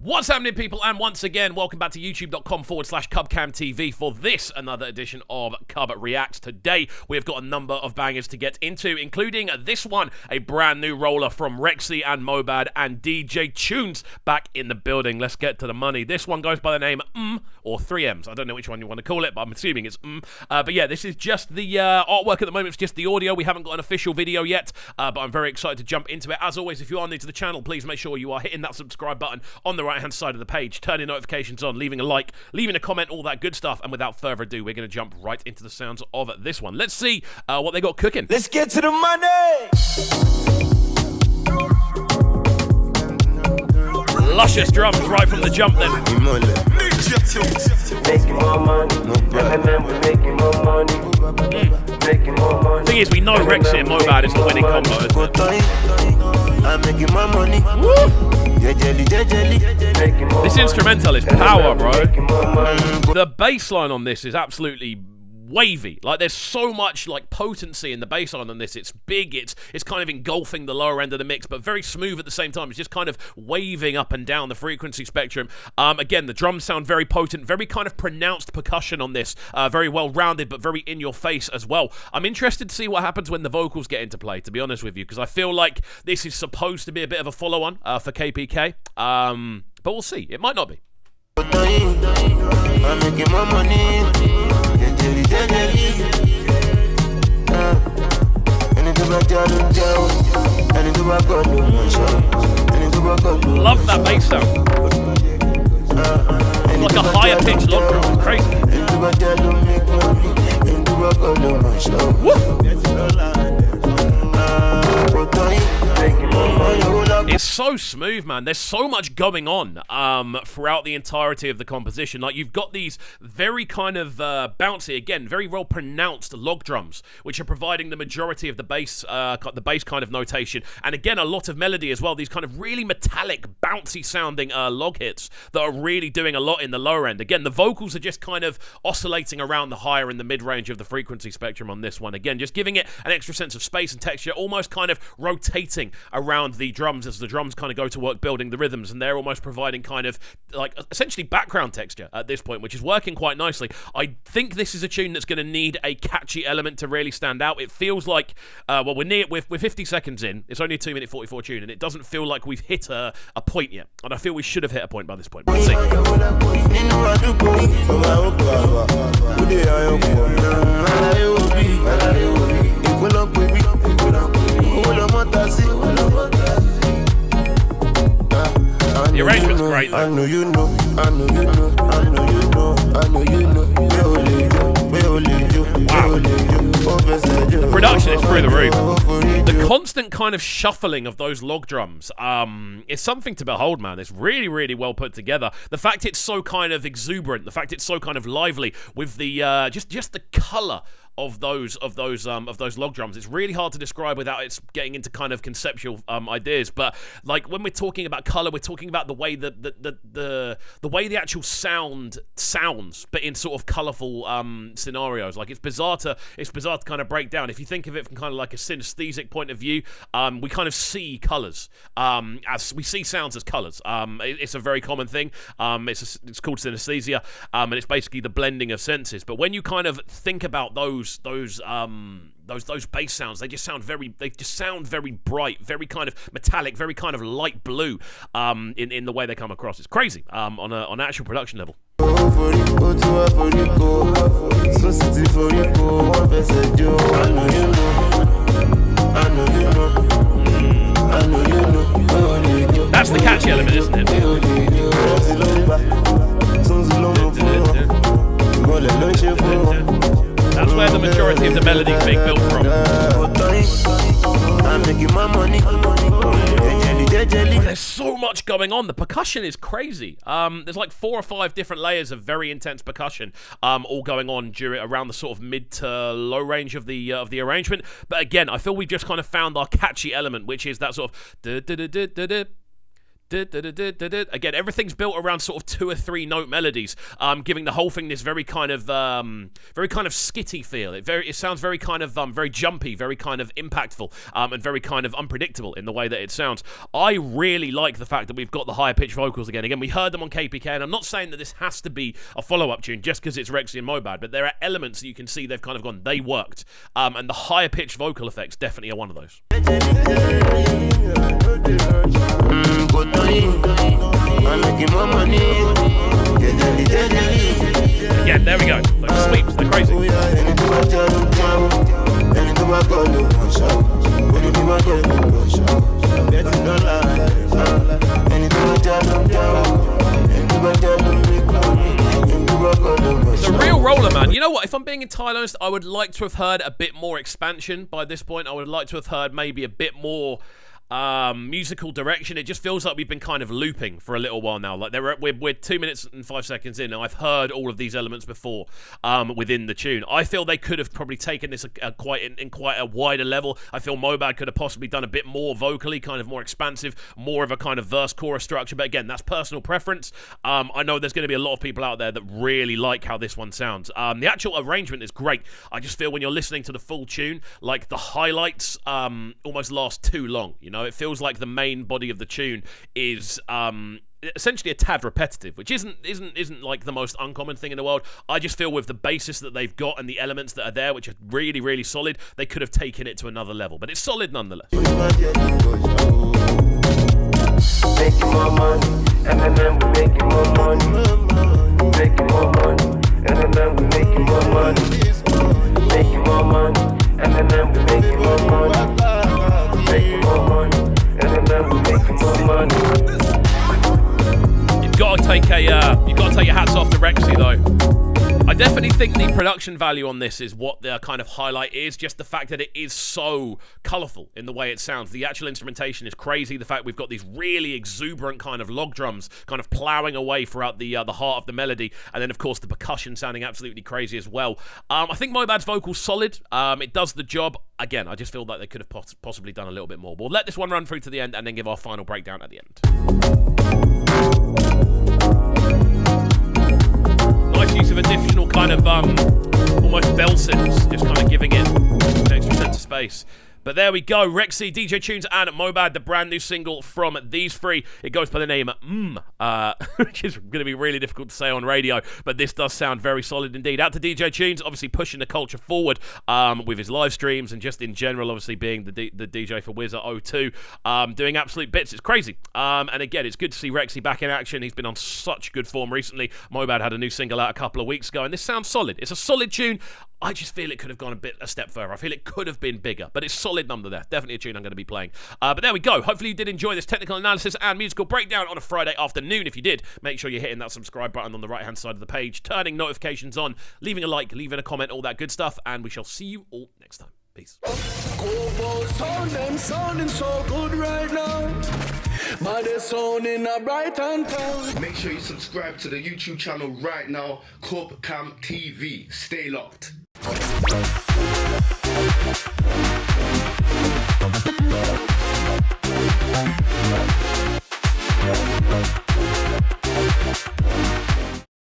What's happening, people? And once again, welcome back to youtube.com/CubCamTV for this, another edition of CubReacts. Today, we've got a number of bangers to get into, including this one, a brand new roller from Rexxie MohBad and DJ Tunez back in the building. Let's get to the money. This one goes by the name or 3Ms. I don't know which one you want to call it, but I'm assuming it's But yeah, this is just the artwork at the moment. It's just the audio. We haven't got an official video yet, but I'm very excited to jump into it. As always, if you are new to the channel, please make sure you are hitting that subscribe button on the right-hand side of the page, turning notifications on, leaving a like, leaving a comment, all that good stuff. And without further ado, we're going to jump right into the sounds of this one. Let's see what they got cooking. Let's get to the money! Luscious drums right from the jump then. Making more money. We're making more money. Making more money. Thing is, we know Rexxie MohBad is the winning combo, isn't it? I'm making my money. Woo! This instrumental is power, bro. The bass line on this is absolutely wavy. Like, there's so much like potency in the bass line on this. It's big, it's kind of engulfing the lower end of the mix, but very smooth at the same time. It's just kind of waving up and down the frequency spectrum. Again, the drums sound very potent, very kind of pronounced percussion on this, very well rounded, but very in your face as well. I'm interested to see what happens when the vocals get into play, to be honest with you, because I feel like this is supposed to be a bit of a follow-on for KPK, but we'll see. It might not be. I'm making my money. Love that bass sound. It's like a higher pitched log drum. It's crazy. It's so smooth, man. There's so much going on throughout the entirety of the composition. Like, you've got these very kind of bouncy, again, very well pronounced log drums, which are providing the majority of the bass kind of notation, and again, a lot of melody as well. These kind of really metallic, bouncy sounding log hits that are really doing a lot in the lower end. Again, the vocals are just kind of oscillating around the higher and the mid-range of the frequency spectrum on this one. Again, just giving it an extra sense of space and texture, almost kind of rotating around the drums as the drums kind of go to work building the rhythms, and they're almost providing kind of like essentially background texture at this point, which is working quite nicely. I think this is a tune that's going to need a catchy element to really stand out. It feels like, well, we're 50 seconds in. It's only a 2-minute 44 tune, and it doesn't feel like we've hit a point yet. And I feel we should have hit a point by this point. We'll see. The arrangement's great, though. I know you know, I know you know, I know you know, I know you know. Wow. The production is through the roof. The constant kind of shuffling of those log drums is something to behold, man. It's really, really well put together. The fact it's so kind of exuberant, the fact it's so kind of lively with the just the color of those log drums. It's really hard to describe without it's getting into kind of conceptual ideas. But like, when we're talking about color, we're talking about the way the way the actual sound sounds, but in sort of colorful scenarios. Like, it's bizarre to kind of break down. If you think of it from kind of like a synesthetic point of view, we kind of see colors as we see sounds as colors. It's a very common thing. It's called synesthesia, and it's basically the blending of senses. But when you kind of think about those bass sounds, they just sound very bright, very kind of metallic, very kind of light blue in the way they come across. It's crazy on an actual production level. That's the catchy element, isn't it? That's where the majority of the melody is being built from. I'm making my money. There's so much going on. The percussion is crazy. There's like 4 or 5 different layers of very intense percussion, all going on around the sort of mid to low range of the arrangement. But again, I feel we've just kind of found our catchy element, which is that sort of Again, everything's built around sort of 2 or 3 note melodies, giving the whole thing this very kind of skitty feel. It sounds very kind of very jumpy, very kind of impactful, and very kind of unpredictable in the way that it sounds. I really like the fact that we've got the higher pitch vocals again. Again, we heard them on KPK, and I'm not saying that this has to be a follow-up tune just because it's Rexxie MohBad, but there are elements that you can see they've kind of gone, they worked, and the higher pitch vocal effects definitely are one of those. Again, there we go. Those sweeps, they're crazy. It's a real roller, man. You know what? If I'm being entirely honest, I would like to have heard a bit more expansion by this point. I would like to have heard maybe a bit more musical direction. It just feels like we've been kind of looping for a little while now. Like we're 2 minutes and 5 seconds in, and I've heard all of these elements before within the tune. I feel they could have probably taken this quite a wider level. I feel MohBad could have possibly done a bit more vocally, kind of more expansive, more of a kind of verse chorus structure. But again, that's personal preference. I know there's going to be a lot of people out there that really like how this one sounds. The actual arrangement is great. I just feel when you're listening to the full tune, like the highlights almost last too long. You know, it feels like the main body of the tune is essentially a tad repetitive, which isn't like the most uncommon thing in the world. I just feel with the basis that they've got and the elements that are there, which are really, really solid, they could have taken it to another level. But it's solid nonetheless. Making more money, M&M, we're making more money. Making more money, M&M, we're making more money. Making more money, M&M, we're making more money. Making more money, M&M, we're making more money. You've got to take your hats off to Rexxie though. I definitely think the production value on this is what the kind of highlight is, just the fact that it is so colourful in the way it sounds. The actual instrumentation is crazy. The fact we've got these really exuberant kind of log drums kind of ploughing away throughout the heart of the melody, and then of course the percussion sounding absolutely crazy as well. I think MohBad's vocal's solid. It does the job. Again, I just feel like they could have possibly done a little bit more. We'll let this one run through to the end and then give our final breakdown at the end. Nice use of additional kind of almost bell synths, just kind of giving it an extra sense of space. But there we go, Rexxie, DJ Tunez and MohBad, the brand new single from these three. It goes by the name which is going to be really difficult to say on radio, but this does sound very solid indeed. Out to DJ Tunez, obviously pushing the culture forward with his live streams and just in general, obviously being the DJ for Wizard 02, doing absolute bits. It's crazy. And again, it's good to see Rexxie back in action. He's been on such good form recently. MohBad had a new single out a couple of weeks ago, and this sounds solid. It's a solid tune. I just feel it could have gone a step further. I feel it could have been bigger, but it's solid nonetheless. Definitely a tune I'm going to be playing. But there we go. Hopefully you did enjoy this technical analysis and musical breakdown on a Friday afternoon. If you did, make sure you're hitting that subscribe button on the right-hand side of the page, turning notifications on, leaving a like, leaving a comment, all that good stuff, and we shall see you all next time. Peace. Sounding so good right now. But they're sounding a bright and town. Make sure you subscribe to the YouTube channel right now, CubCamTV. Stay locked.